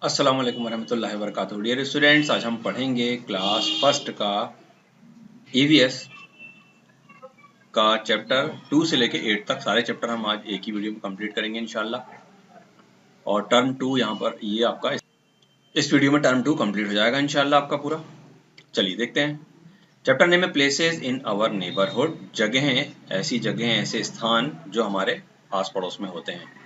अस्सलाम वालेकुम वरहमतुल्लाहि वबरकातुहू। डियर स्टूडेंट्स, आज हम पढ़ेंगे क्लास फर्स्ट का ईवीएस का चैप्टर 2 से लेके 8 तक। सारे चैप्टर हम आज एक ही वीडियो में कंप्लीट करेंगे इंशाल्लाह। और टर्म 2 यहाँ पर ये आपका इस वीडियो में टर्म 2 कंप्लीट हो जाएगा इंशाल्लाह आपका पूरा। चलिए देखते हैं। चैप्टर नेम है प्लेसेस इन आवर नेबरहुड। जगहें, ऐसी जगहें, ऐसे स्थान जो हमारे आस पड़ोस में होते हैं।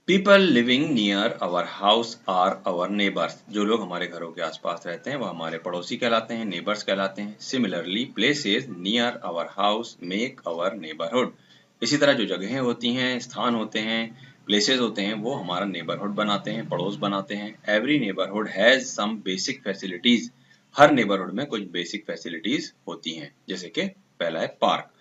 People living near our house are our neighbours. जो लोग हमारे घरों के आसपास रहते हैं वह हमारे पड़ोसी कहलाते हैं, नेबर्स कहलाते हैं। Similarly places near our house make our neighbourhood. इसी तरह जो जगहें होती हैं, स्थान होते हैं, प्लेसेस होते हैं, वो हमारा नेबरहुड बनाते हैं, पड़ोस बनाते हैं। Every neighbourhood has some basic facilities. हर नेबरहुड में कुछ बेसिक फैसिलिटीज होती हैं, जैसे कि पहला है park.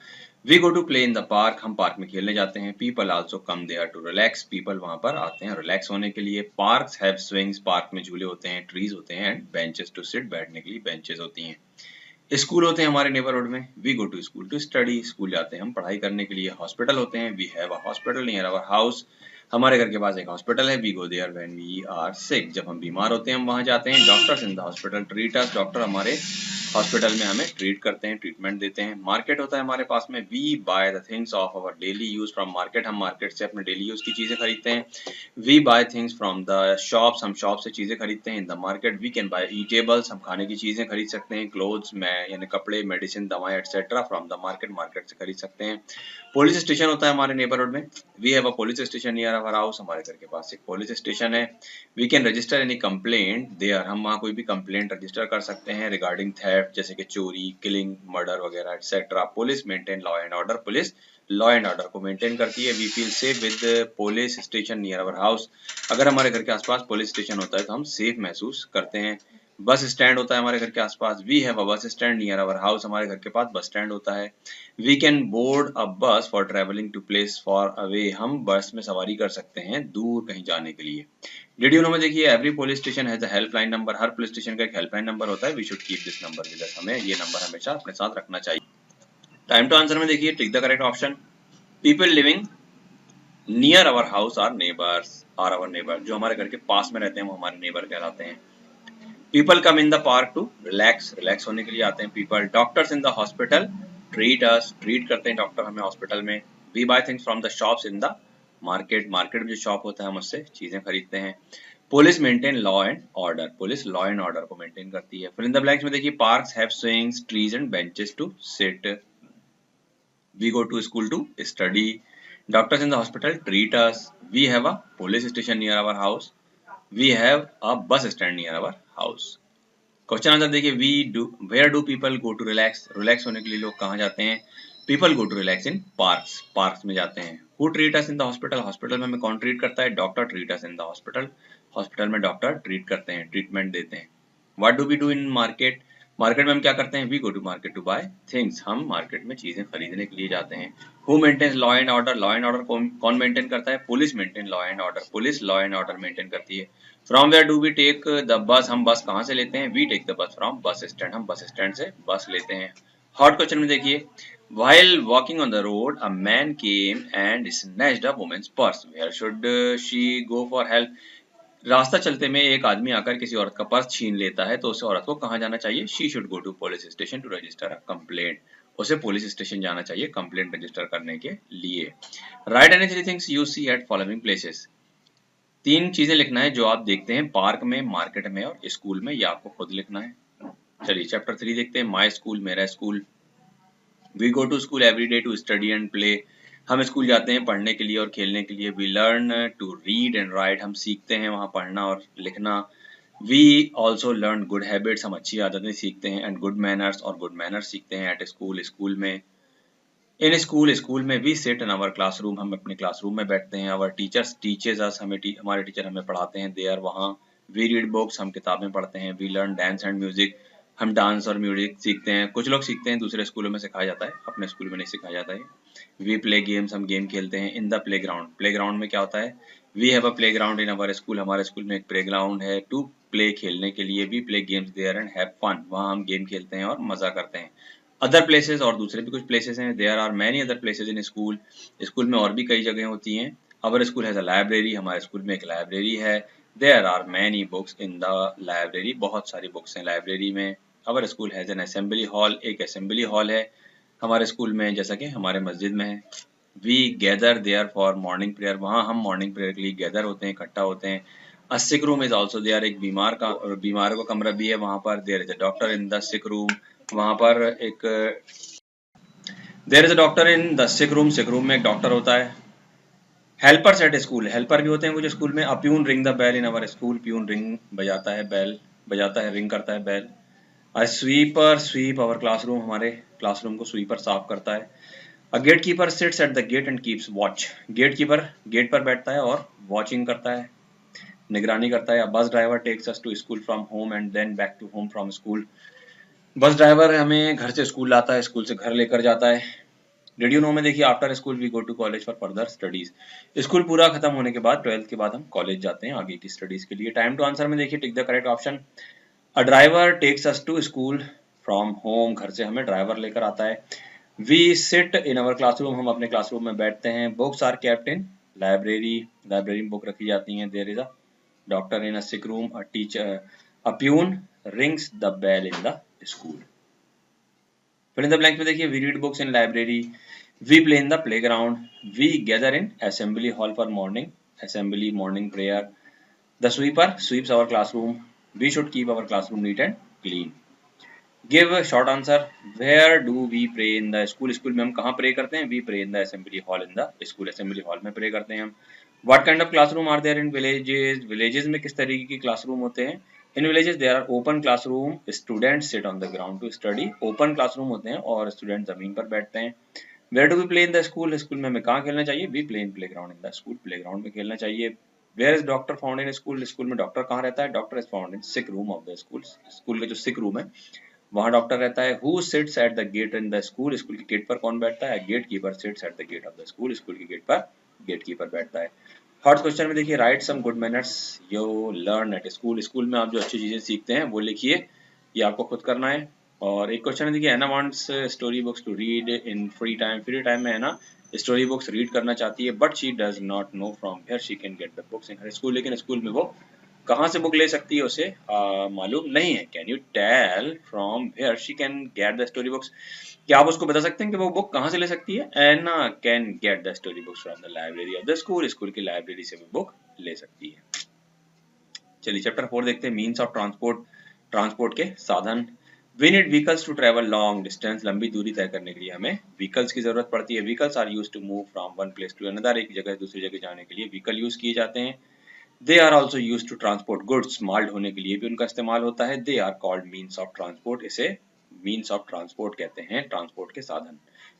We go to play in the park. हम पार्क में खेलने जाते हैं। People also come there to relax. People वहां पर आते हैं रिलैक्स होने के लिए। Parks have swings. पार्क में झूले होते हैं, ट्रीज होते हैं, एंड बेंचेस टू सिट। बैठने के लिए बेंचेस होती हैं। स्कूल होते हैं हमारे नेबरहुड में। We go to school to study. School जाते हैं हम पढ़ाई करने के लिए। हॉस्पिटल होते हैं। We have a hospital near our house. हमारे घर के पास एक हॉस्पिटल है। We go there when we are sick. जब हम बीमार होते हैं हम वहां जाते हैं। Doctors in the hospital treat us. Doctor हमारे हॉस्पिटल में हमें ट्रीट करते हैं, ट्रीटमेंट देते हैं। मार्केट होता है हमारे पास में। We buy the things of our daily use from market. हम मार्केट से अपने डेली यूज की चीजें खरीदते हैं। We buy things from the shops. हम शॉप से चीजें खरीदते हैं। In the market we can buy eatables. हम खाने की चीजें खरीद सकते हैं। क्लोथ्स में यानी कपड़े, मेडिसिन, दवाएं etcetera from the market. Market से खरीद सकते हैं। पुलिस स्टेशन होता है हमारे नेबरहुड में। We have a police station near our house. हमारे घर के पास एक पुलिस स्टेशन है। We can register any complaint there. हम वहाँ कोई भी कंप्लेंट रजिस्टर कर सकते हैं रिगार्डिंग थेफ्ट, जैसे कि चोरी, किलिंग, मर्डर वगैरह etcetera. Police maintain law and order. Police law and order को मेंटेन करती है। We feel safe with police station near our house. अगर हमारे घर के आसपास पुलिस स्टेशन होता है तो हम सेफ महसूस करते हैं। बस स्टैंड होता है हमारे घर के आसपास। We have a bus stand near our house. हमारे घर के पास बस स्टैंड होता है। We can board a bus for travelling to place for away. हम बस में सवारी कर सकते हैं दूर कहीं जाने के लिए। डिड यू नो में देखिए, every police station has a helpline number. हर पुलिस स्टेशन का एक हेल्पलाइन नंबर होता है। We should keep this number with us. हमें ये नंबर हमेशा अपने साथ रखना चाहिए। टाइम टू आंसर में देखिए, tick the correct option. People living near our house are neighbours. Are our neighbour. जो हमारे घर के पास में रहते हैं वो हमारे नेबर कहलाते हैं। People come in the park to relax. Relax होने के लिए आते हैं people. Doctors in the hospital treat us. Treat करते हैं डॉक्टर हमें हॉस्पिटल में। We buy things from the shops in the market. Market में जो शॉप होता है हम उससे चीजें खरीदते हैं। Police maintain law and order. Police law and order को मेंटेन करती है। फिर इन द ब्लैंक्स में देखिए, parks have swings, trees and benches to sit. We go to school to study. Doctors in the hospital treat us. We have a police station near our house. We have a bus stand near our house. Question answer देखिए, we do where do people go to relax. Relax होने के लिए लोग कहाँ जाते हैं? People go to relax in parks. Parks में जाते हैं। Who treat us in the hospital. Hospital में हमें कौन ट्रीट करता है? Doctor treat us in the hospital. Hospital में डॉक्टर ट्रीट करते हैं, ट्रीटमेंट देते हैं। What do we do in market. Market में हम क्या करते हैं? We go to market to buy things. हम मार्केट में चीजें खरीदने के लिए जाते हैं। Who maintains law and order. Law and order कौन मेंटेन करता है? Police maintain law and order. Police law and order maintain करती है। From where do we take the bus. हम बस कहाँ से लेते हैं? We take the bus from bus stand. हम बस स्टैंड से बस लेते हैं। हॉट क्वेश्चन में देखिए, while walking on the road a man came and snatched a woman's purse. Where should she go for help? रास्ता चलते में एक आदमी आकर किसी औरत का पर्स छीन लेता है तो उस औरत को कहाँ जाना चाहिए? She should go to police station to register a complaint. उसे पुलिस स्टेशन जाना चाहिए कंप्लेंट रजिस्टर करने के लिए। Write any three things you see at following places. तीन चीजें लिखना है जो आप देखते हैं पार्क में, मार्केट में और स्कूल में। ये आपको खुद लिखना है। चलिए चैप्टर 3 देखते हैं। माई स्कूल, मेरा स्कूल। We go to school every day to study and play. हम स्कूल जाते हैं पढ़ने के लिए और खेलने के लिए। We learn to read and write. हम सीखते हैं वहाँ पढ़ना और लिखना। We also learn good habits. हम अच्छी आदतें सीखते हैं। एंड गुड मैनर्स, और गुड मैनर्स सीखते हैं एट स्कूल, स्कूल में। इन स्कूल, स्कूल में we sit in our classroom. हम अपने क्लासरूम में बैठते हैं। Our teachers teaches us. हमारे टीचर हमें पढ़ाते हैं। दे आर वहाँ। We read books. हम किताबें पढ़ते हैं। We learn dance and music. हम डांस और म्यूजिक सीखते हैं। कुछ लोग सीखते हैं, दूसरे स्कूलों में सिखाया जाता है, अपने स्कूल में नहीं सिखाया जाता है। We play games. हम गेम खेलते हैं। In the playground. Playground में क्या होता है? We have a playground in our school. हमारे स्कूल में एक प्ले ग्राउंड है टू प्ले, खेलने के लिए। We play games there and have fun. वहाँ हम गेम खेलते हैं और मजा करते हैं। अदर प्लेसेस, और दूसरे भी कुछ प्लेसेस हैं। There are many other places in school. School में और भी कई जगह होती हैं। Our school has a library, हमारे स्कूल में एक लाइब्रेरी है. There are many books in the library, बहुत सारी बुक्स हैं लाइब्रेरी में. Our school has an assembly hall, एक assembly hall है हमारे स्कूल में, जैसा कि हमारे मस्जिद में है. We gather there for morning prayer, वहाँ हम morning prayer के लिए gather होते हैं, इकट्ठा होते हैं. A sick room is also there, एक बीमार का कमरा भी है वहाँ पर. There is a doctor in the sick room, वहाँ पर एक There is a doctor in the sick room में एक डॉक्टर होता है. हेल्पर्स एट स्कूल, हेल्पर भी होते हैं कुछ स्कूल में. A peon ring the bell in our school, peon ring बजाता है, बेल बजाता है, रिंग करता है bell. A sweeper sweep our classroom, हमारे क्लासरूम को स्वीपर साफ करता है. A gate keeper sits at the gate and keeps watch, gate keeper gate पर बैठता है और वॉचिंग करता है, निगरानी करता है. A bus driver takes us to school from home and then back to home from school, bus driver हमें घर से स्कूल लाता है, स्कूल से घर लेकर जाता है. डिड यू नो में देखिए, after school we go to college for further studies, school पूरा खत्म होने के बाद 12th के बाद हम कॉलेज जाते हैं आगे की स्टडीज के लिए. टाइम टू आंसर में देखिए, tick the correct option. A driver takes us to school from home, घर से हमें ड्राइवर लेकर आता है. We sit in our classroom, हम अपने क्लासरूम में बैठते हैं. Books are kept in library, library में बुक रखी जाती हैं. There is a doctor in a sick room. A teacher a peon rings the bell in the school. Fill in the blanks में देखिए, we read books in library, we play in the playground, we gather in assembly hall for morning assembly morning prayer. The sweeper sweeps our classroom, we should keep our classroom neat and clean. Give short answer, where do we pray in the school, school में हम कहाँ pray करते हैं? We pray in the assembly hall in the school, assembly hall में pray करते हैं हम. What kind of classroom are there in villages, villages में किस तरीके की क्लासरूम होते हैं? In villages there are open classroom, students sit on the ground to study, open classroom होते हैं और स्टूडेंट जमीन पर बैठते हैं. Where do we play in the school, school में हमें कहाँ खेलना चाहिए? We play in playground in the school, playground में खेलना चाहिए. Where is doctor found in school, school में डॉक्टर कहाँ रहता है? Doctor is found in sick room of the school, school का जो सिक रूम है वहाँ डॉक्टर रहता है. Who sits at the gate in the school, school के गेट पर कौन बैठता है? Gate keeper sits at the gate of the school, school के गेट पर गेट कीपर बैठता है. थर्ड क्वेश्चन में देखिए, write some good manners you learn at school, school में आप जो अच्छी चीजें सीखते हैं वो लिखिए, ये आपको खुद करना है. और एक क्वेश्चन है देखिए, Anna wants story books to read in free time, free time में है ना स्टोरी बुक्स रीड करना चाहती है, but she does not know from where she can get the books in her school, लेकिन स्कूल में वो कहाँ से बुक ले सकती है उसे मालूम नहीं है. Can you tell from where she can get the story books, क्या आप उसको बता सकते हैं कि वो बुक कहाँ से ले सकती है? Anna can get the story books from the library of the school, school की लाइब्रेरी से वो बुक ले सकती है. चलिए चैप्टर 4 देखते हैं, मीन्स ऑफ ट्रांसपोर्ट, ट्रांसपोर्ट के साधन. We need vehicles to travel long distance, लंबी दूरी तय करने के लिए हमें व्हीकल्स की जरूरत पड़ती है. Vehicles are used to move from one place to another, एक जगह से दूसरी जगह जाने के लिए व्हीकल यूज किए जाते हैं. They are also use to transport goods, माल ढोने के लिए भी उनका इस्तेमाल होता है. They are called means of transport, इसे मीन्स ऑफ ट्रांसपोर्ट कहते हैं, ट्रांसपोर्ट के साधन.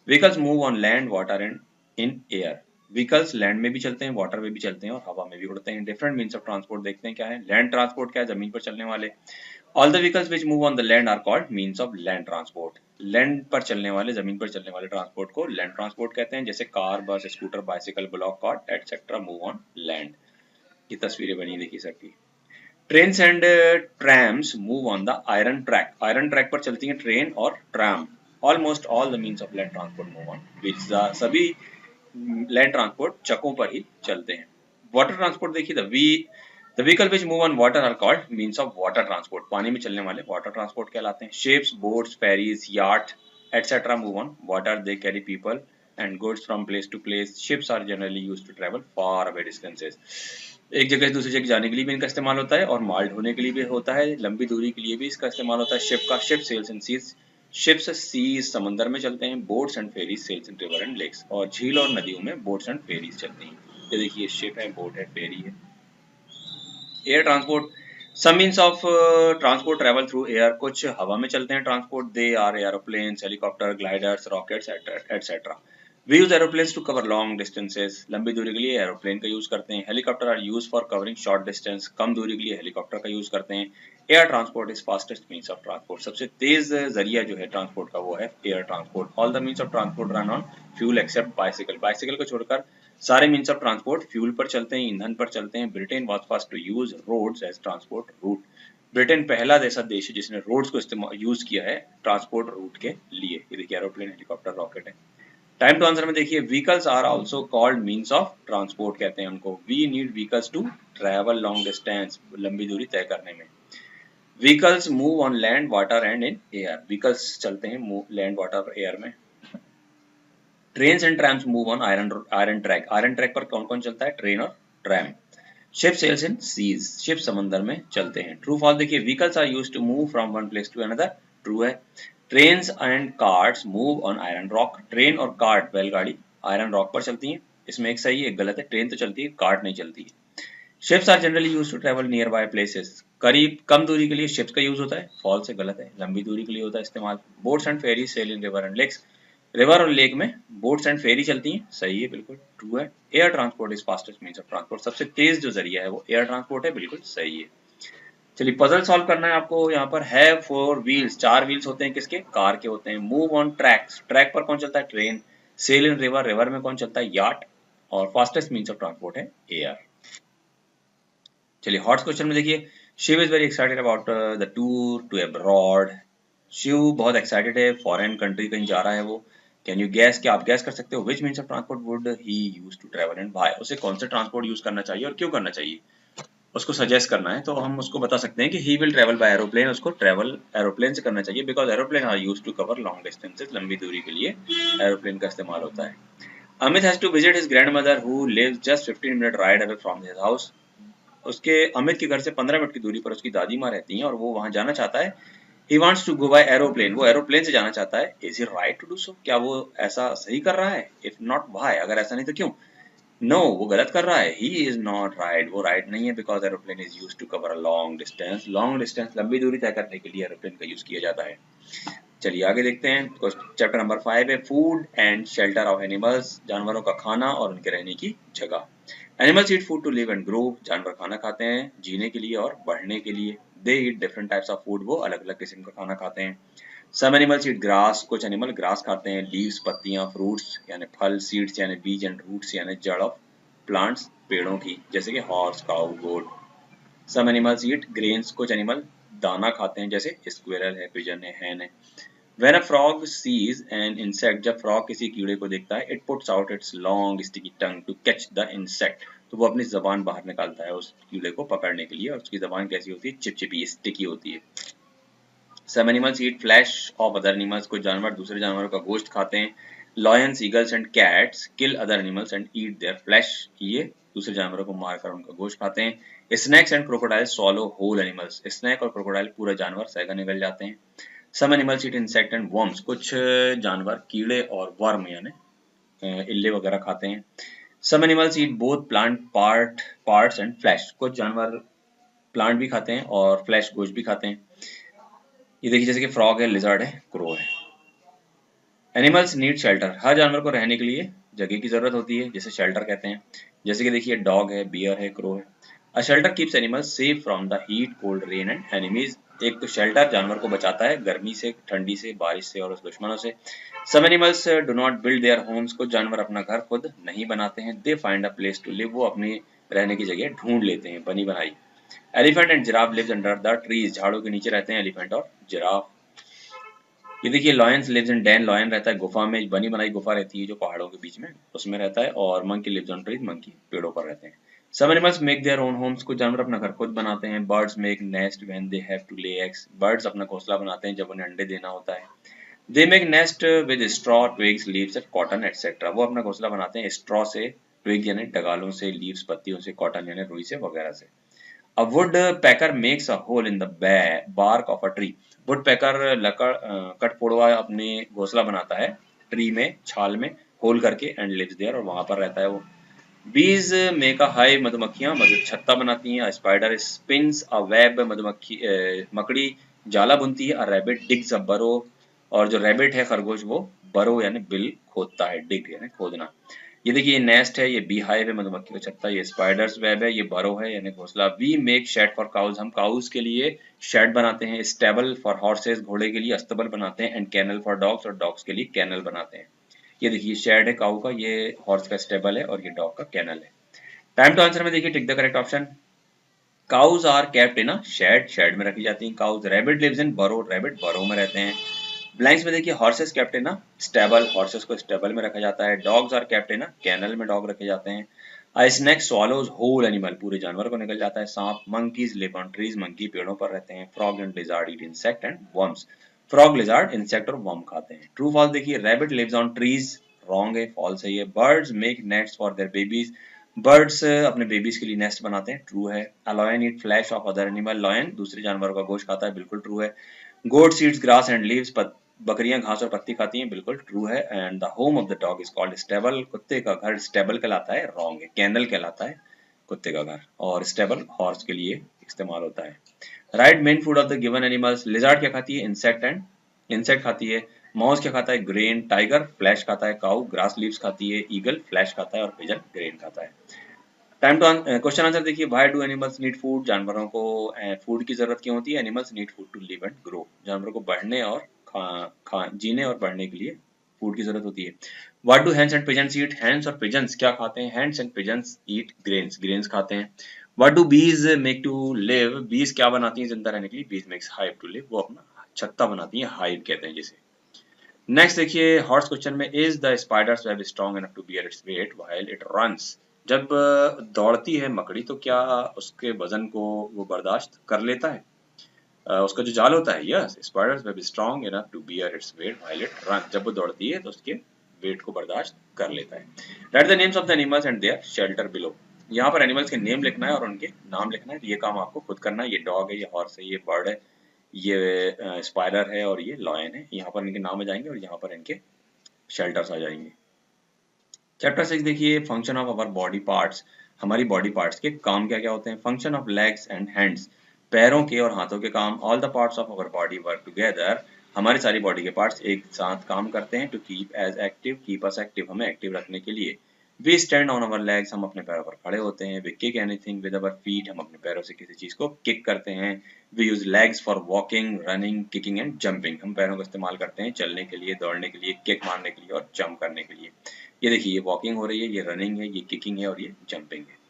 Vehicles move on land water and in air, vehicles land में भी चलते हैं, वाटर में भी चलते हैं और हवा में भी उड़ते हैं. डिफरेंट मीन्स ऑफ ट्रांसपोर्ट देखते हैं क्या है. लैंड ट्रांसपोर्ट क्या है? जमीन पर चलने वाले. All the vehicles which move on the land are called means of land transport, land पर चलने वाले, जमीन पर चलने वाले ट्रांसपोर्ट को लैंड ट्रांसपोर्ट कहते हैं, जैसे car, bus, scooter, bicycle, bullock cart etcetera move on land. ये तस्वीरें बनी देखिए सबकी. Trains and trams move on the iron track, iron track पर चलती हैं ट्रेन और tram. Almost all the means of land transport move on wheels, सभी लैंड ट्रांसपोर्ट चकों पर ही चलते हैं. वाटर ट्रांसपोर्ट देखिए, the vehicle which move on water are called means of water transport, पानी में चलने वाले वाटर ट्रांसपोर्ट कहलाते हैं. Ships, boats, ferries, yacht etcetera move on water, they carry people and goods from place to place. Ships are generally used to travel far away distances, एक जगह से दूसरी जगह जाने के लिए भी इनका इस्तेमाल होता है और माल ढोने के लिए भी होता है, लंबी दूरी के लिए भी इसका इस्तेमाल होता है. शिप का, ship sails in seas, ships seas समंदर में चलते हैं. Boats and ferries sails in river and lakes, और झील और नदियों में बोट्स एंड फेरीज चलती हैं. ये देखिए, शिप है, बोट है, फेरी है. Air transport, some means of transport travel through air, कुछ हवा में चलते हैं transport. They are aeroplanes, helicopter, gliders, rockets etcetera. We use aeroplanes to cover long distances, लंबी दूरी के लिए एरोप्लेन का यूज करते हैं. Helicopter are use for covering short distance, कम दूरी के लिए हेलीकॉप्टर का यूज करते हैं. Air transport is fastest means of transport, सबसे तेज जरिया जो है ट्रांसपोर्ट का वो है air transport. All the means of transport run on fuel except bicycle, bicycle को छोड़कर सारे मीन्स ऑफ ट्रांसपोर्ट फ्यूल पर चलते हैं, ईंधन पर चलते हैं. Britain was first to use roads as transport route, Britain पहला ऐसा देश है जिसने रोड्स को इस्तेमाल यूज किया है ट्रांसपोर्ट रूट के लिए. ये देखिए, एरोप्लेन, हेलीकॉप्टर, रॉकेट है. टाइम टू आंसर में देखिए vehicles are also called means of transport कहते हैं उनको। We need vehicles to travel long distance, लंबी दूरी तय करने में। Vehicles move on land water and in air, vehicles चलते हैं लैंड वाटर एयर में। Trains and trams move on iron track, iron track पर कौन कौन चलता है, ट्रेन और tram. Ship sails in seize, ship समंदर में चलते हैं। ट्रू फॉल्स देखिए vehicles are used to move from one place to another, true है। Trains and carts move on iron rock, train और कार्ट बैलगाड़ी आयरन रॉक पर चलती हैं। इसमें एक सही एक गलत है, ट्रेन तो चलती है, कार्ट नहीं चलती है। Ships are generally used to travel nearby places, करीब कम दूरी के लिए शिप्स का यूज होता है, फॉल्स है गलत है, लंबी दूरी के लिए होता है इस्तेमाल। Boats and ferry sail in river and lakes, river और लेक में बोट्स एंड फेरी चलती हैं, सही है बिल्कुल ट्रू है। Air transport is fastest means of transport, सबसे तेज जो जरिया है वो एयर ट्रांसपोर्ट है, बिल्कुल सही है। चलिए पजल सॉल्व करना है आपको। यहाँ पर है 4 व्हील्स, 4 व्हील्स होते हैं किसके, कार के होते हैं। मूव ऑन ट्रैक्स, ट्रैक पर कौन चलता है, train. Sail in river, river में कौन चलता है, याट। और फास्टेस्ट मींस ऑफ ट्रांसपोर्ट है एयर। चलिए हॉट क्वेश्चन में देखिए, Shiv is very excited about the tour to abroad. Shiv बहुत एक्साइटेड है, फॉरेन कंट्री कहीं जा रहा है वो। कैन यू गैस, क्या आप गैस कर सकते हो which means of transport would he use to travel and by, उसे कौन सा ट्रांसपोर्ट यूज करना चाहिए और क्यों करना चाहिए, उसको सजेस्ट करना है। तो हम उसको बता सकते हैं कि he will travel by aeroplane, उसको ट्रैवल एरोप्लेन से करना चाहिए because aeroplane are use to cover long distances, लंबी दूरी के लिए एरोप्लेन का इस्तेमाल होता है। Amit has to visit his grandmother who lives just 15 minute ride away from his house, उसके अमित के घर से 15 मिनट की दूरी पर उसकी दादी माँ रहती हैं और वो वहां जाना चाहता है। He wants to go by aeroplane, वो एरोप्लेन से जाना चाहता है। Is he right to do so, क्या वो ऐसा सही कर रहा है, if not why, अगर ऐसा नहीं तो क्यों। No, वो गलत कर रहा है, he is not right, वो right नहीं है because aeroplane is used to cover a long distance, long distance लंबी दूरी तय करने के लिए एरोप्लेन का यूज किया जाता है। चलिए आगे देखते हैं, चैप्टर नंबर 5 है food and shelter of animals, जानवरों का खाना और उनके रहने की जगह। Animals eat food to live and grow, जानवर खाना खाते हैं जीने के लिए और बढ़ने के लिए। They eat different types of food, वो अलग अलग किस्म का खाना खाते हैं। सम एनिमल्स ईट ग्रास, कुछ एनिमल ग्रास खाते हैं। लीव्स पत्तियां, फ्रूट्स यानी फल, सीड्स यानी बीज एंड रूट्स यानी जड़ ऑफ प्लांट्स पेड़ों की, जैसे कि हॉर्स, काऊ, गोट। सम एनिमल्स ईट ग्रेन्स, कुछ एनिमल दाना खाते हैं जैसे स्क्विरल है, पिजन है, हैन है। When a frog sees an insect, जब फ्रॉग किसी कीड़े को देखता है, it puts out its long sticky tongue to catch the insect, तो वो अपनी जबान बाहर निकालता है उस कीड़े को पकड़ने के लिए, और उसकी जबान कैसी होती है, चिपचिपी स्टिकी होती है। Some animals eat flesh of other animals, कुछ जानवर दूसरे जानवरों का गोश्त खाते हैं। Lions, eagles and cats kill other animals and eat their flesh, ये दूसरे जानवरों को मारकर उनका गोश्त खाते हैं। Snakes and crocodiles swallow whole animals, snake और क्रोकोडाइल पूरा जानवर सहकर निगल जाते हैं। Some animals eat insect and worms, कुछ जानवर कीड़े और वर्म यानी इल्ले वगैरह खाते हैं। Some animals eat both plant parts and flesh, कुछ जानवर प्लांट भी खाते हैं और फ्लैश गोश्त भी खाते हैं। ये देखिए जैसे कि फ्रॉग है, लिजर्ड है, क्रो है। एनिमल्स नीड शेल्टर, हर जानवर को रहने के लिए जगह की जरूरत होती है, जिसे शेल्टर कहते हैं। जैसे कि देखिए डॉग है, बियर है, क्रो है। A shelter keeps animals safe from the heat, cold, rain and enemies, एक तो शेल्टर जानवर को बचाता है गर्मी से, ठंडी से, बारिश से और उस दुश्मनों से। Some animals do not build their homes, कुछ जानवर अपना घर खुद नहीं बनाते हैं। They find a place to live, वो अपनी रहने की जगह ढूंढ लेते हैं, बनी बनाई। Elephant and giraffe lives under the trees, झाड़ों के नीचे रहते हैं एलिफेंट और जिराफ। ये देखिए lions lives in den, lion रहता है गुफा में, बनी बनाई गुफा रहती है जो पहाड़ों के बीच में, उसमें रहता है। और monkey lives on trees, monkey पेड़ों पर रहते हैं। Some animals make their own homes, कुछ जानवर अपना घर खुद बनाते हैं। Birds make nest when they have to lay eggs, birds अपना घोंसला बनाते हैं जब उन्हें अंडे देना होता है। They make nest with straw, twigs, leaves, cotton etcetera, वो अपना घोंसला बनाते हैं स्ट्रॉ से, ट्विग यानी डगालों से, लीव्स पत्तियों से, कॉटन यानी रुई से वगैरह से। A woodpecker makes a hole in the bark of a tree. woodpecker कठफोड़वा अपने घोंसला बनाता है ट्री में, छाल में, होल करके, एंड लिव्स देयर, और वहां पर रहता है वो। बीज मेक अ हाइव, मधुमक्खियां मधु छत्ता बनाती हैं। स्पाइडर स्पिन्स अ वेब, मधुमक्खी मकड़ी जाला बुनती है। अ रैबिट डिग्स अ बरो, और जो रैबिट है खरगोश वो बरो यानी बिल खोदता है, डिग यानी खोदना। ये देखिए ये नेस्ट है, ये बी हाइव है, मधुमक्खी का छत्ता, ये स्पाइडर्स वेब है, ये बरो है यानी घोंसला। We make shed for cows, हम काउज के लिए शेड बनाते हैं। स्टेबल फॉर हॉर्सेस, घोड़े के लिए अस्तबल बनाते हैं। एंड कैनल फॉर डॉग्स, और डॉग्स के लिए कैनल बनाते हैं। ये देखिए शेड है काऊ का, ये हॉर्स का स्टेबल है, और ये डॉग का कैनल है। टाइम टू आंसर में देखिए tick the correct option. Cows are kept in a shed, shed में रखी जाती हैं काउज। रैबिट लिव्स इन बरो, रैबिट बरो में रहते हैं। ब्लैंक्स में देखिए horses kept in stable, horses को स्टेबल में रखा जाता है। Dogs are kept in kennel में डॉग रखे जाते हैं। स्नेक स्वॉलोज होल एनिमल, पूरे जानवर को निकल जाता है। सांप, monkeys live on trees, monkey पेड़ों पर रहते हैं। Frog and lizard eat insect and worms, frog lizard insect और वर्म खाते हैं। ट्रू फॉल्स देखिए, rabbit lives on trees, wrong है, फॉल्स है ये। Birds make nests for their babies, birds अपने बेबीज के लिए नेस्ट बनाते हैं, ट्रू है। A lion eat flesh of other animal, lion दूसरे जानवरों का गोश्त खाता है, बिल्कुल ट्रू है। गोट ईट्स ग्रास एंड लीव्स, बकरियां घास और पत्ती खाती हैं, बिल्कुल ट्रू है। And the home of the dog is called stable, कुत्ते का घर स्टेबल कहलाता है, रॉन्ग है, कैनल कहलाता है कुत्ते का घर, और स्टेबल हॉर्स के लिए इस्तेमाल होता है। Right main food of the given animals, lizard क्या खाती है, इंसेक्ट एंड इंसेक्ट खाती है। माउस क्या खाता है, ग्रेन। टाइगर फ्लैश खाता है। काऊ ग्रास लीव्स खाती है। ईगल फ्लैश खाता है और पिजन ग्रेन खाता है। टाइम टू क्वेश्चन आंसर देखिए, why do animals need food, जानवरों को फूड की जरूरत क्यों होती है। Animals need food to live and grow, जानवरों को बढ़ने और जीने और बढ़ने के लिए फूड की जरूरत होती है। What do hens and pigeons eat, hens और पिजन्स क्या खाते हैं, hens and pigeons eat grains, grains खाते हैं। What do bees make to live, bees क्या बनाती हैं जिंदा रहने के लिए, बीज मेक्स हाइव टू लिव, वो अपना छत्ता बनाती हैं, हाइव कहते हैं जिसे। नेक्स्ट देखिए हॉर्स क्वेश्चन में, is the spiders web strong enough to bear its weight while it runs, जब दौड़ती है मकड़ी तो क्या उसके वजन को वो बर्दाश्त कर लेता है। उसका जो जाल होता है, yes, spiders web strong enough to bear its weight while it run, जब वो दौड़ती है तो उसके वेट को बर्दाश्त कर लेता है। Write the names of the animals and their shelter below, यहाँ पर एनिमल्स के नेम लिखना है और उनके नाम लिखना है, ये काम आपको खुद करना है। ये डॉग है, ये हॉर्स है, ये बर्ड है, ये स्पाइडर है और ये लॉयन है। यहाँ पर इनके नाम आ जाएंगे और यहाँ पर इनके शेल्टर्स आ जाएंगे। चैप्टर 6 देखिए, function of our body parts, हमारी बॉडी पार्ट्स के काम क्या क्या होते हैं। Function of legs and hands, पैरों के और हाथों के काम। All the parts of our body work together, हमारी सारी बॉडी के पार्ट्स एक साथ काम करते हैं। To keep us active, keep us active, हमें एक्टिव रखने के लिए। We stand on our legs, हम अपने पैरों पर खड़े होते हैं। We kick anything with our feet, हम अपने पैरों से किसी चीज को किक करते हैं। We use legs for walking, running, kicking and jumping, हम पैरों का इस्तेमाल करते हैं चलने के लिए, दौड़ने के लिए, किक मारने के लिए और जंप करने के लिए। ये देखिए, ये वॉकिंग हो रही है, ये रनिंग है, ये किकिंग है और ये जंपिंग है।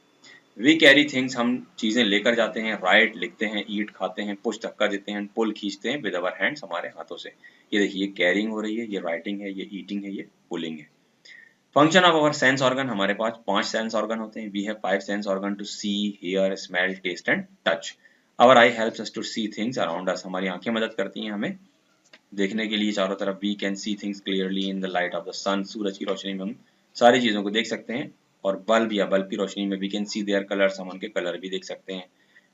वी कैरी थिंग्स, हम चीजें लेकर जाते हैं। राइट लिखते हैं, ईट खाते हैं, पुश धक्का देते हैं, पुल खींचते हैं विद अवर हैंड्स, हमारे हाथों से। ये देखिए, ये कैरिंग हो रही है, ये राइटिंग है, ये ईटिंग है, ये पुलिंग है। Function of our sense organ, हमारे पास 5 सेंस ऑर्गन होते हैं। We have 5 sense organ to see, hear, smell, taste and touch. Our eye helps us to see things around us, हमारी आंखें मदद करती हैं हमें देखने के लिए चारों तरफ। We can see things clearly in the light of the sun, सूरज की रोशनी में हम सारी चीजों को देख सकते हैं। और बल्ब या बल्ब की रोशनी में we can see their colours, हम उनके कलर भी देख सकते हैं।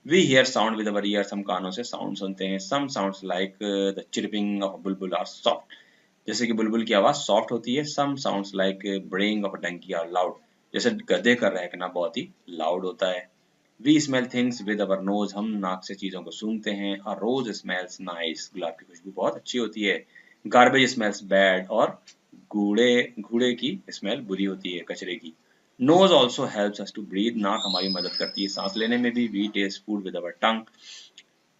We hear sound with our ears, हम कानों से साउंड सुनते हैं। Some sounds like the chirping of bulbul are soft, जैसे कि बुलबुल की आवाज सॉफ्ट होती है। Some sounds like braying of a donkey are loud, जैसे गधे का रहकना बहुत ही लाउड होता है। We smell things with our nose, हम नाक से चीजों को सूंघते हैं। अ रोज स्मेल्स नाइस, गुलाब की खुशबू बहुत अच्छी होती है। गार्बेज स्मेल्स बैड, और कूड़े कूड़े की स्मेल बुरी होती है, कचरे की। Nose also helps us to breathe, नाक हमारी मदद करती है सांस लेने में भी। We taste food with our tongue,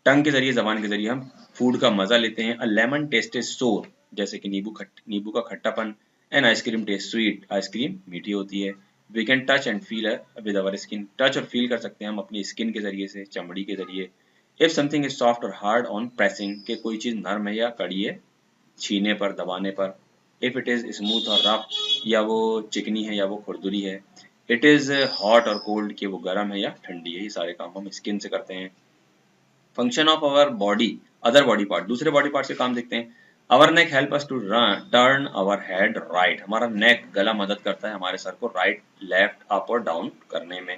tongue के जरिए, जबान के जरिए हम फूड का मजा लेते हैं। अ लेमन टेस्ट इज सोर, जैसे कि नींबू का खट्टापन। And ice cream taste sweet, ice cream मीठी होती है। We can touch and feel with our skin, touch और फील कर सकते हैं हम अपनी स्किन के जरिए से, चमड़ी के जरिए। इफ समथिंग इज सॉफ्ट और हार्ड ऑन प्रेसिंग, के कोई चीज नरम है या कड़ी है छीने पर, दबाने पर। इफ इट इज स्मूथ और रफ, या वो चिकनी है या वो खुरदुरी है। इट इज हॉट और कोल्ड, के वो गर्म है या ठंडी है। ये सारे काम हम स्किन से करते हैं। Function of our body, other body part, दूसरे बॉडी पार्ट से काम देखते हैं। Our neck help us to turn our head right, हमारा नेक गला मदद करता है हमारे सर को राइट, लेफ्ट, अप और डाउन करने में,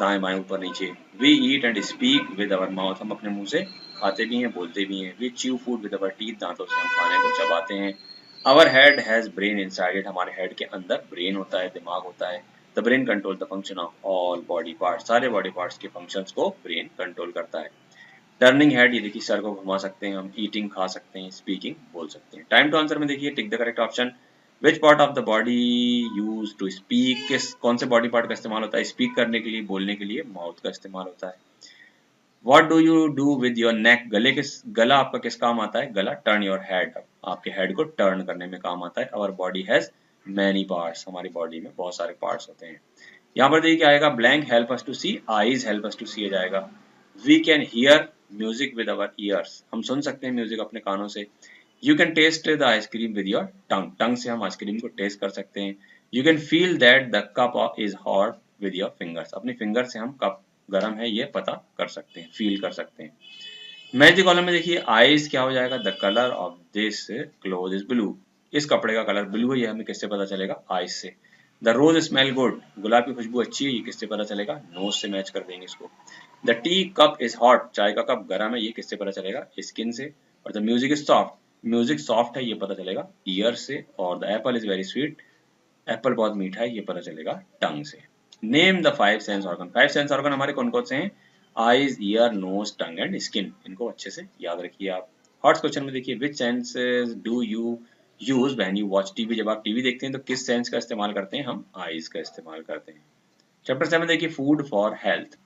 दाएं बाएं ऊपर नीचे। वी ईट एंड स्पीक विद अवर माउथ, हम अपने मुंह से खाते भी हैं, बोलते भी हैं। We chew food with our teeth, दांतों से हम खाने को चबाते हैं। Our head has brain inside it, हमारे हेड के अंदर ब्रेन होता है, दिमाग होता है। The brain control the function of all body parts, सारे बॉडी पार्ट्स के फंक्शंस को ब्रेन कंट्रोल करता है। टर्निंग हेड, ये देखिए सर को घुमा सकते हैं हम। ईटिंग खा सकते हैं, स्पीकिंग बोल सकते हैं। टाइम टू आंसर में देखिए, tick the correct option. Which part of the body use to speak, किस कौन से बॉडी पार्ट का इस्तेमाल होता है स्पीक करने के लिए, बोलने के लिए, माउथ का इस्तेमाल होता है। What do you do with your neck, गला आपका किस काम आता है, गला टर्न योर हेड, आपके हेड को टर्न करने में काम आता है। Our body has many parts, हमारी बॉडी में बहुत सारे पार्ट्स होते हैं। यहाँ पर देखिए क्या आएगा, blank help us to see, eyes help us to see आ जाएगा। We can hear music with our ears, हम सुन सकते हैं म्यूजिक अपने कानों से। You can taste the ice cream with your tongue, tongue से हम आइसक्रीम को टेस्ट कर सकते हैं। You can feel that the cup is hot with your fingers, अपने फिंगर से हम कप गर्म है ये पता कर सकते हैं, फील कर सकते हैं। मैच द कॉलम में देखिए आइस क्या हो जाएगा, the colour of this cloth is blue, इस कपड़े का कलर ब्लू है, ये हमें किससे पता चलेगा, आइस से। द रोज स्मेल गुड, गुलाब की खुशबू अच्छी है, ये किससे पता चलेगा, नोज से मैच कर देंगे इसको। The tea cup is hot, चाय का कप गर्म है, ये किससे पता चलेगा, स्किन से। और the music is soft, music soft है ये पता चलेगा ईयर से। और the apple is very sweet, apple बहुत मीठा है ये पता चलेगा टंग से। Name the five sense organ, five sense organ हमारे कौन कौन से हैं, eyes, ear, nose, tongue and skin, इनको अच्छे से याद रखिए आप। हॉट्स क्वेश्चन में देखिए which senses do you use when you watch TV, जब आप टीवी देखते हैं तो किस सेंस का इस्तेमाल करते हैं, हम आईज का इस्तेमाल करते हैं। चैप्टर 7 देखिए food for health,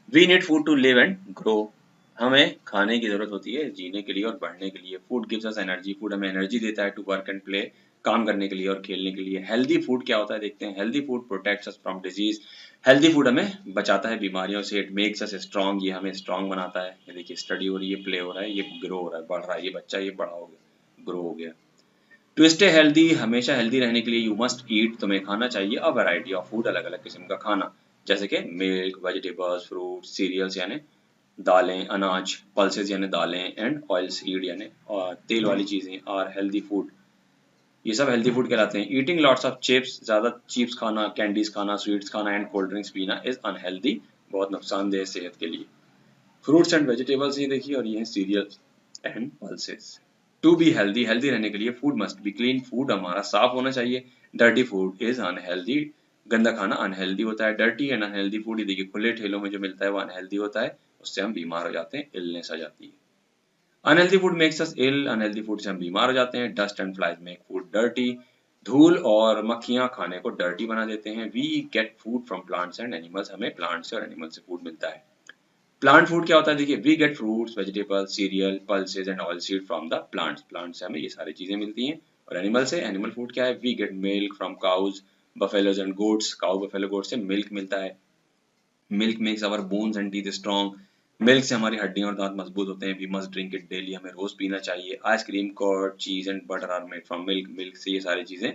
we need food to live and grow, हमें खाने की जरूरत होती है जीने के लिए और बढ़ने के लिए। Food gives us energy, food हमें एनर्जी देता है टू वर्क एंड प्ले, काम करने के लिए और खेलने के लिए। हेल्दी फूड क्या होता है देखते हैं, healthy food protects us from disease, healthy food हमें बचाता है बीमारियों से। इट मेक्स अस स्ट्रॉन्ग, ये हमें स्ट्रॉन्ग बनाता है। ये देखिए स्टडी हो रही है, प्ले हो रहा है, ये ग्रो हो रहा है, बढ़ रहा है, ये बच्चा ये बड़ा हो गया, ग्रो हो गया। टू स्टे हेल्दी, हमेशा हेल्दी रहने के लिए यू मस्ट ईट, तुम्हें खाना चाहिए अ वैरायटी ऑफ फूड, अलग अलग किस्म का खाना, जैसे कि मिल्क, वेजिटेबल्स, फ्रूट, सीरियल्स यानी दालें, अनाज, पल्सेस यानी दालें, एंड ऑयल सीड यानी तेल वाली चीजें, और हेल्दी फूड, ये सब हेल्दी फूड कहलाते हैं। ईटिंग लॉट्स ऑफ चिप्स, ज्यादा चिप्स खाना, कैंडीज खाना, स्वीट्स खाना एंड कोल्ड ड्रिंक्स पीना इज अनहेल्दी, बहुत नुकसानदेह है सेहत के लिए। फ्रूट्स एंड वेजिटेबल्स ये देखिए, और ये है cereals and pulses. To be healthy, healthy रहने के लिए food must be clean, food हमारा साफ होना चाहिए। डर्टी फूड इज अनहेल्दी, गंदा खाना अनहेल्दी होता है। डर्टी एंड अनहेल्दी फूड ये देखिए खुले ठेलों में जो मिलता है वो अनहेल्दी होता है, उससे हम बीमार हो जाते हैं, इलनेस आ जाती है। Unhealthy food makes us ill, unhealthy food से हम बीमार हो जाते हैं। Dust and flies make food dirty, धूल और मक्खियां खाने को डर्टी बना देते हैं। We get food from plants and animals, हमें प्लांट से और एनिमल से फूड मिलता है। प्लांट फूड क्या होता है देखिए, we get fruits, vegetables, cereal, pulses and oil seed from the plants, plant से हमें ये सारी चीजें मिलती हैं। और एनिमल से, एनिमल फूड क्या है, we get milk from cows, buffaloes and goats, cow buffalo goat से मिल्क मिलता है। Milk makes our bones and teeth strong, milk से हमारी हड्डियां और दांत मजबूत होते हैं। We must drink it daily, हमें रोज पीना चाहिए। Ice cream, curd, cheese and butter are made from milk, milk से ये सारी चीजें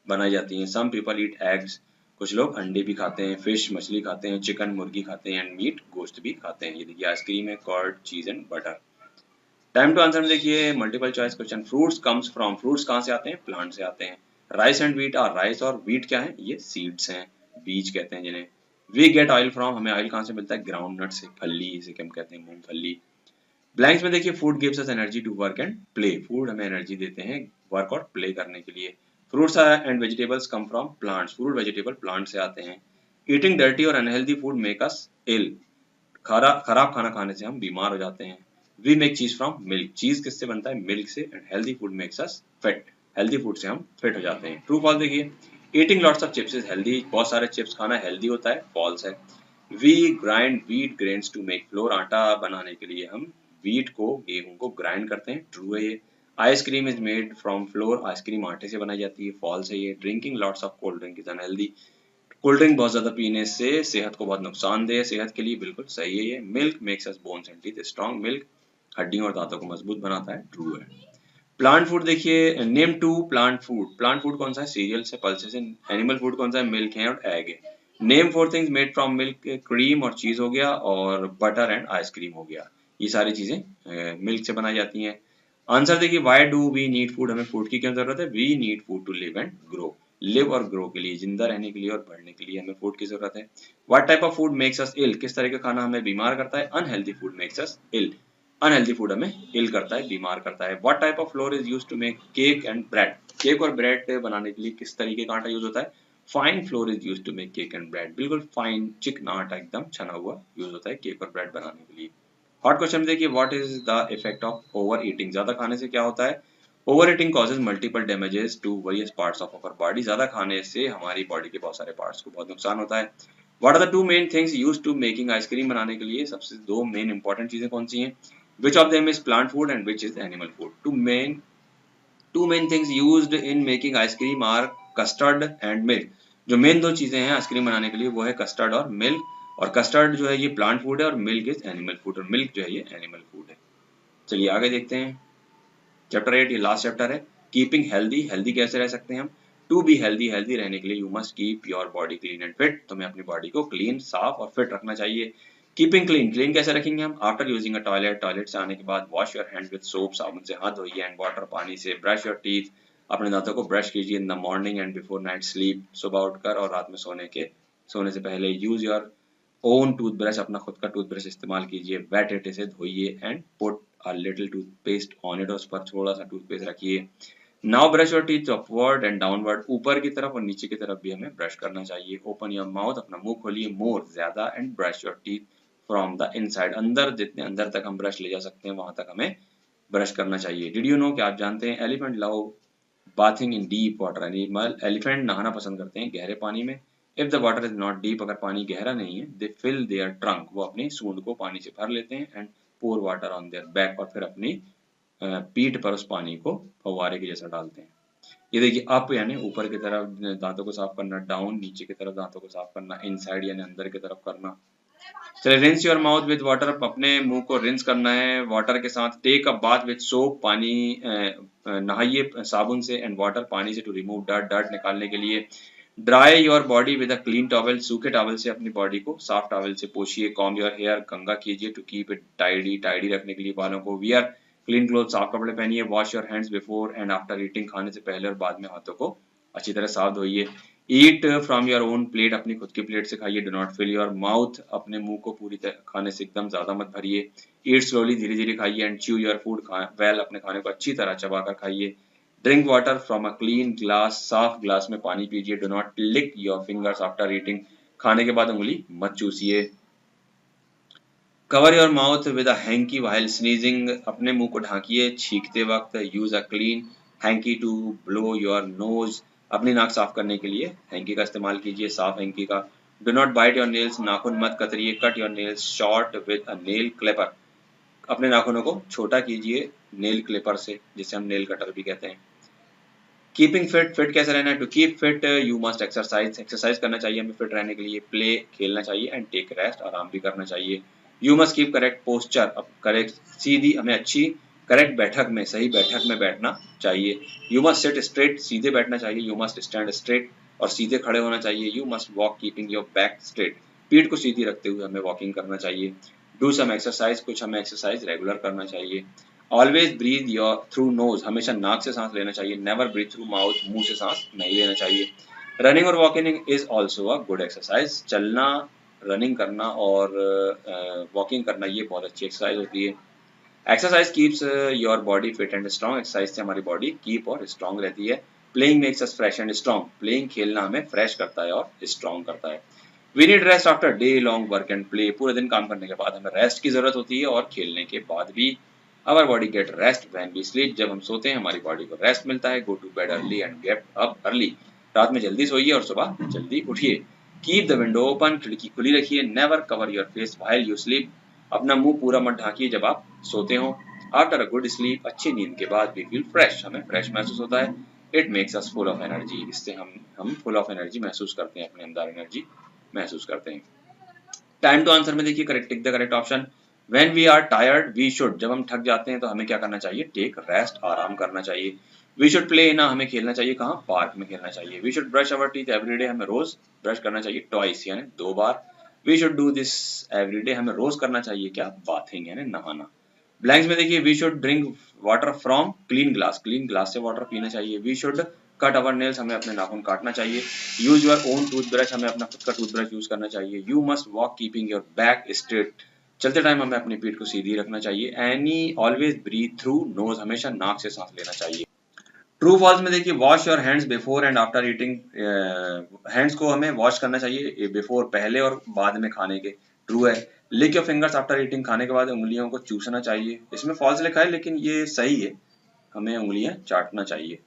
बनाई जाती हैं। सम पीपल ईट एग्स, कुछ लोग अंडे भी खाते हैं, फिश मछली खाते हैं, चिकन मुर्गी खाते हैं, एंड मीट गोश्त भी खाते हैं। ये देखिए आइसक्रीम है, curd, cheese and butter. Time to answer में देखिए multiple choice question, fruits comes from, fruits कहाँ से आते हैं, प्लांट से आते हैं। राइस एंड व्हीट, और राइस और व्हीट क्या है, ये सीड्स हैं, बीज कहते हैं जिन्हें। वी गेट ऑयल फ्रॉम, हमें ऑयल कहाँ से मिलता है, ग्राउंड नट से, फली इसे हम कहते हैं, मूंगफली। ब्लैंक्स में देखिए food gives us energy to work and play, food हमें एनर्जी देते हैं वर्क और प्ले करने के लिए। Fruits and vegetables come from plants, fruit vegetable plant से आते हैं। ईटिंग डर्टी और unhealthy food make us ill, खराब खाना खाने से हम बीमार हो जाते हैं। We make cheese from milk, cheese किससे बनता है, मिल्क से। And healthy food makes us fit, healthy food से हम फिट हो जाते हैं। ट्रू फॉल्स देखिए, eating lots of chips is healthy, बहुत सारे चिप्स खाना हेल्दी होता है, फॉल्स है। We grind wheat grains to make flour, आटा बनाने के लिए हम व्हीट को, गेहूं को ग्राइंड करते हैं, ट्रू है ये। Ice cream is made from floor, ice cream आटे से बनाई जाती है, फॉल्स है ये। Drinking lots of cold drink is unhealthy, cold drink बहुत ज्यादा पीने से सेहत को बहुत नुकसानदेह है, सेहत के लिए बिल्कुल सही है ये। Milk makes us bones and teeth strong, milk हड्डियों और दांतों को मजबूत बनाता है, ट्रू है। प्लांट फूड देखिए, name two plant food, plant food कौन सा है, सीरियल से, पल्सेस है। एनिमल फूड कौन सा है, मिल्क है और एग है। Name four things made from milk, cream और चीज हो गया, और बटर एंड आइसक्रीम हो गया, ये सारी चीजें मिल्क से बनाई जाती हैं। आंसर देखिए, why do we need food, हमें फूड की क्यों जरूरत है, we need food to live and grow, live और ग्रो के लिए, जिंदा रहने के लिए और बढ़ने के लिए हमें फूड की जरूरत है। What type of food makes us ill, किस तरह का खाना हमें बीमार करता है, unhealthy food makes us ill, unhealthy food हमें इल करता है, बीमार करता है। What type of flour is used to make cake and bread, cake और ब्रेड बनाने के लिए किस तरीके का आटा यूज होता है, fine flour is used to make cake and bread, बिल्कुल फाइन चिकना आटा एकदम छना हुआ यूज होता है केक और ब्रेड बनाने के लिए। हॉट क्वेश्चन में देखिए, what is the effect of over eating, ज्यादा खाने से क्या होता है, over eating causes multiple damages to various parts of our body, ज्यादा खाने से हमारी बॉडी के बहुत सारे पार्ट्स को बहुत नुकसान होता है। What are the two main things used to making ice cream, बनाने के लिए सबसे दो मेन इंपॉर्टेंट चीजें कौन सी हैं, which of them is plant food and which is animal food, two main things used in making ice cream are custard and milk, जो main दो चीजें हैं आइसक्रीम बनाने के लिए वो है कस्टर्ड और मिल्क, और कस्टर्ड जो है ये प्लांट फूड है और मिल्क इज एनिमल फूड, और मिल्क जो है ये एनिमल फूड है। चलिए आगे देखते हैं। चैप्टर 8 ये लास्ट चैप्टर है। कीपिंग हेल्दी, हेल्दी कैसे रह सकते हैं हम? टू बी हेल्दी, हेल्दी रहने के लिए you must keep your body clean and fit, तुम्हें अपनी बॉडी को क्लीन, साफ और फिट रखना चाहिए। कीपिंग क्लीन, क्लीन कैसे रखेंगे हम? After using a toilet, toilet से आने के बाद wash your hands with soap, साबुन से हाथ धोइए, एंड वाटर, पानी से। ब्रश योर टीथ, अपने दांतों को ब्रश कीजिए। In the morning and before night sleep, सुबह उठकर और रात में सोने से पहले। यूज योर ओन टूथब्रश, अपना खुद का टूथब्रश इस्तेमाल कीजिए। वेट इट, इसे धोइए, and put a little toothpaste on it, उस पर थोड़ा सा टूथपेस्ट रखिए। Now brush your teeth upward and downward, ऊपर की तरफ और नीचे की तरफ भी हमें ब्रश करना चाहिए। ओपन योर माउथ, अपना मुंह खोलिए। मोर, ज्यादा, and brush your teeth from the inside, अंदर, जितने अंदर तक हम ब्रश ले जा सकते हैं वहां तक हमें ब्रश करना चाहिए। डिड यू नो, क्या आप जानते हैं, एलिफेंट लव बाथिंग इन डीप वाटर, एनिमल एलिफेंट नहाना पसंद करते हैं गहरे पानी में। If the water is not deep, अगर पानी गहरा नहीं है, दे फिल देयर ट्रंक, वो अपनी सूंड को पानी से भर लेते हैं। And pour water on their back, और फिर अपनी पीठ पर उस पानी को फव्वारे के जैसा डालते हैं। ये देखिए, अप यानी ऊपर की तरफ दांतों को साफ करना, डाउन नीचे की तरफ दांतों को साफ करना, इनसाइड यानी अंदर की तरफ करना। चलिए, rinse your mouth with water, अपने मुंह को रिंस करना है वाटर के साथ। Take a bath with soap, पानी नहाइए साबुन से। एंड वाटर, पानी से, टू रिमूव डर्ट, डर्ट निकालने के लिए। Dry your body with a clean towel, सूखे टॉवल से अपनी बॉडी को साफ टॉवल से पोछिए। कॉम्ब योर हेयर, कंघा कीजिए। To keep it tidy, tidy रखने के लिए बालों को। वियर क्लीन क्लोथ, साफ कपड़े पहनिए। Wash your hands before and after eating, खाने से पहले और बाद में हाथों को अच्छी तरह साफ धोइए। Eat from your own plate, अपनी खुद की प्लेट से खाइए। Do not fill your mouth, अपने मुंह को पूरी तरह खाने से एकदम ज्यादा मत भरिए। ईट स्लोली, धीरे धीरे खाइए। And chew your food, well, अपने खाने को अच्छी तरह चबाकर खाइए। Drink water from a clean glass, साफ ग्लास में पानी पीजिए। Do not lick your fingers after eating, खाने के बाद उंगली मत चूसिए। Cover your mouth with a hanky while sneezing, अपने मुंह को ढांकिए छींकते वक्त। Use a clean hanky to blow your nose, अपनी नाक साफ करने के लिए हैंकी का इस्तेमाल कीजिए, साफ हैंकी का। Do not bite your nails, नाखून मत कतरिए। Cut your nails short with a nail clipper, अपने नाखूनों को छोटा कीजिए नेल क्लिपर से, जिसे हम नेल कटर भी कहते हैं। कीपिंग फिट, फिट कैसे रहना है? To keep fit you must exercise, exercise करना चाहिए हमें फिट रहने के लिए। प्ले, खेलना चाहिए। एंड टेक रेस्ट, आराम भी करना चाहिए। You must keep correct posture, अब करेक्ट सीधी, हमें अच्छी करेक्ट बैठक में, सही बैठक में बैठना चाहिए। यू मस्ट सिट स्ट्रेट, सीधे बैठना चाहिए। यू मस्ट स्टैंड स्ट्रेट, और सीधे खड़े होना चाहिए। You must walk keeping your back straight, पीठ को सीधी रखते हुए हमें वॉकिंग करना चाहिए। डू सम एक्सरसाइज, कुछ हमें एक्सरसाइज रेगुलर करना चाहिए। Always breathe your through nose, हमेशा नाक से सांस लेना चाहिए। नेवर ब्रीथ थ्रू माउथ, मुंह से सांस नहीं लेना चाहिए। रनिंग और walking is also a good exercise, चलना, रनिंग करना और वॉकिंग करना ये बहुत अच्छी एक्सरसाइज होती है। Exercise keeps your body fit and strong, exercise से हमारी बॉडी कीप और स्ट्रॉन्ग रहती है। Playing makes us fresh and strong, playing खेलना हमें फ्रेश करता है और स्ट्रॉन्ग करता है। We need rest after day long work and play, पूरे दिन काम करने के बाद हमें रेस्ट की जरूरत होती है, और खेलने के बाद भी। Our body get rest when we sleep, जब हम सोते हैं हमारी बॉडी को रेस्ट मिलता है। Go to bed early and get up early, रात में जल्दी सोइए और सुबह जल्दी उठिए। कीप द विंडो ओपन, खिड़की खुली रखिए। Never cover your face while you sleep, अपना मुंह पूरा मत ढांकिए जब आप सोते हो। आफ्टर अ गुड स्लीप, अच्छी नींद के बाद वी फील फ्रेश, हमें फ्रेश महसूस होता है। It makes us full of energy, इससे हम फुल ऑफ एनर्जी महसूस करते हैं, अपने अंदर एनर्जी महसूस करते हैं। टाइम टू आंसर में देखिए, correct, tick the correct option. When we are tired we should, जब हम थक जाते हैं तो हमें क्या करना चाहिए? टेक रेस्ट, आराम करना चाहिए। वी शुड प्ले, ना, हमें खेलना चाहिए। कहाँ? पार्क में खेलना चाहिए। We should brush our teeth everyday, हमें रोज ब्रश करना चाहिए। ट्वाइस यानी 2 बार। We should do this everyday, हमें रोज करना चाहिए क्या? बाथिंग यानी नहाना। ब्लैंक्स में देखिए, we should drink water from clean glass, clean glass से वाटर पीना चाहिए। We should cut our nails, हमें अपने नाखून काटना चाहिए। यूज योर ओन टूथब्रश, हमें अपना खुद का टूथब्रश यूज करना चाहिए। You must walk keeping your back straight, चलते टाइम हमें अपनी पीठ को सीधी रखना चाहिए। Any always breathe through nose, हमेशा नाक से सांस लेना चाहिए। ट्रू फॉल्स में देखिए, wash your hands before and after eating, hands को हमें वॉश करना चाहिए बिफोर, पहले और बाद में खाने के। ट्रू है। लिक योर फिंगर्स आफ्टर ईटिंग, खाने के बाद उंगलियों को चूसना चाहिए। इसमें फॉल्स लिखा है लेकिन ये सही है, हमें उंगलियां चाटना चाहिए।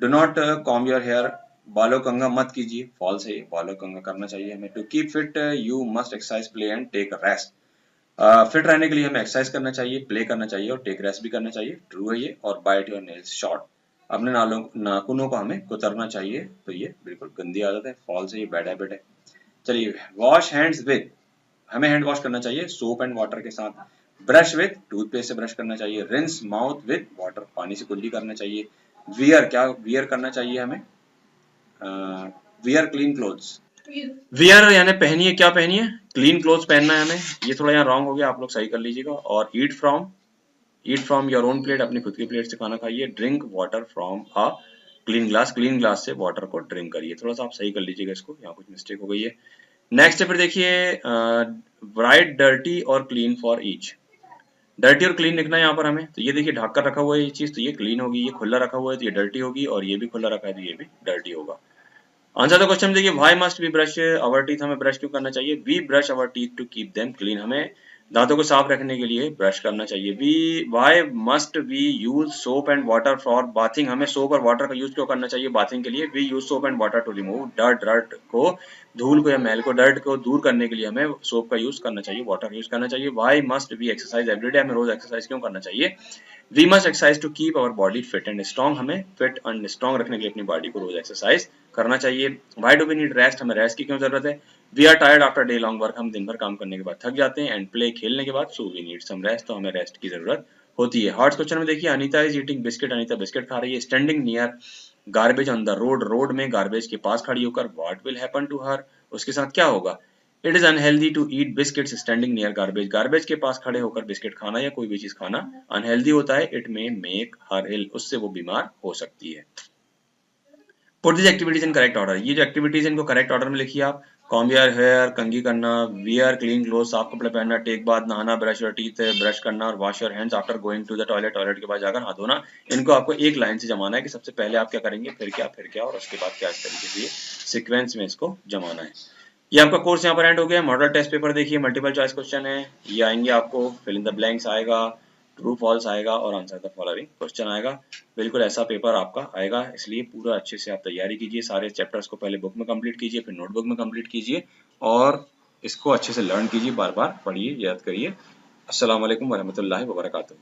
Do not comb your hair, बालों कंघा मत कीजिए। फॉल्स है, बालों कंघा करना चाहिए हमें। To keep fit you must exercise, play and take rest, fit रहने के लिए हमें एक्सरसाइज करना चाहिए, प्ले करना चाहिए और टेक रेस्ट भी करना चाहिए। ट्रू है ये। और बाइट योर नेल्स शॉर्ट, अपने नाखूनों को हमें कुतरना चाहिए, तो ये बिल्कुल गंदी आदत है। फॉल्स है, ये बैड हैबिट है। चलिए, वॉश हैंड्स विद, हमें हैंड वॉश करना चाहिए सोप एंड वाटर के साथ। ब्रश विथ, टूथपेस्ट से ब्रश करना चाहिए। रिंस माउथ विथ वाटर, पानी से कुल्ली करना चाहिए। वियर, क्या वियर करना चाहिए हमें? वियर क्लीन क्लोथ्स, वियर यानी पहनिए, क्या पहनिए? क्लीन क्लोथ्स पहनना है हमें। ये थोड़ा यहाँ रॉन्ग हो गया, आप लोग सही कर लीजिएगा। और ईट फ्रॉम योर ओन प्लेट, अपनी खुद की प्लेट से खाना खाइए। Drink water from a clean glass से वाटर को ड्रिंक करिए। थोड़ा सा आप सही कर लीजिएगा इसको, यहाँ कुछ मिस्टेक हो गई है। नेक्स्ट फिर देखिए, राइट डर्टी और क्लीन फॉर ईच। डर्टी और क्लीन लिखना है यहाँ पर हमें। तो ये देखिए ढक कर रखा हुआ है ये चीज, तो ये क्लीन होगी। ये खुला रखा हुआ है तो ये डर्टी होगी, और ये भी खुला रखा है तो ये भी डर्टी होगा। आंसर द क्वेश्चन देखिए, why must we brush our teeth, हमें ब्रश क्यों करना चाहिए? We brush our teeth to keep them clean, हमें दांतों को साफ रखने के लिए ब्रश करना चाहिए। We why must we use soap and water for bathing, हमें सोप और वाटर का यूज क्यों करना चाहिए बाथिंग के लिए? We use soap and water to remove dirt को, धूल को या मैल को, डर्ट को दूर करने के लिए हमें सोप का यूज करना चाहिए, वाटर का यूज करना चाहिए। Why must we exercise every day, हमें रोज एक्सरसाइज क्यों करना चाहिए? We must exercise to keep our body fit and strong, हमें फिट एंड स्ट्रॉन्ग रखने के लिए अपनी बॉडी को रोज एक्सरसाइज करना चाहिए। Why do we need rest, हमें रेस्ट की क्यों जरूरत है? We are tired after day long work, हम दिन भर काम करने के बाद थक जाते हैं। एंड प्ले, खेलने के बाद। So we need some rest, तो हमें रेस्ट की जरूरत होती है। हार्ट क्वेश्चन में देखिए, Anita is eating biscuit, Anita biscuit खा रही है। Standing near garbage on the road, road में गार्बेज के पास खड़ी होकर। What will happen to her, उसके साथ क्या होगा? It is unhealthy to eat biscuits standing near garbage, garbage के पास खड़े होकर बिस्किट खाना या कोई भी चीज खाना अनहेल्दी होता है। इट मे मेक हर इल, उससे वो बीमार हो सकती है। Put this activities in correct order, ये जो एक्टिविटीज इनको करेक्ट ऑर्डर में लिखिए आप। कॉम्ब योर हेयर, कंघी करना। वियर क्लीन क्लोथ, साफ कपड़े पहनना। टेक बाथ, नहाना। ब्रश योर टीथ, ब्रश करना। और wash your hands after going to the toilet, toilet के बाद जाकर हाथ धोना। इनको आपको एक लाइन से जमाना है कि सबसे पहले आप क्या करेंगे, फिर क्या और उसके बाद क्या, इस तरीके से ये सीक्वेंस में इसको जमाना है। ये आपका कोर्स यहाँ पर एंड हो गया। मॉडल टेस्ट पेपर देखिए, मल्टीपल चॉइस क्वेश्चन है, ये आएंगे आपको। फिल इन द ब्लैंक्स आएगा, ट्रू फॉल्स आएगा और आंसर द फॉलोइंग क्वेश्चन आएगा। बिल्कुल ऐसा पेपर आपका आएगा, इसलिए पूरा अच्छे से आप तैयारी कीजिए। सारे चैप्टर्स को पहले बुक में कंप्लीट कीजिए, फिर नोटबुक में कंप्लीट कीजिए, और इसको अच्छे से लर्न कीजिए, बार बार पढ़िए, याद करिए। अस्सलाम वालेकुम वरहमतुल्लाहि वबरकातुहू।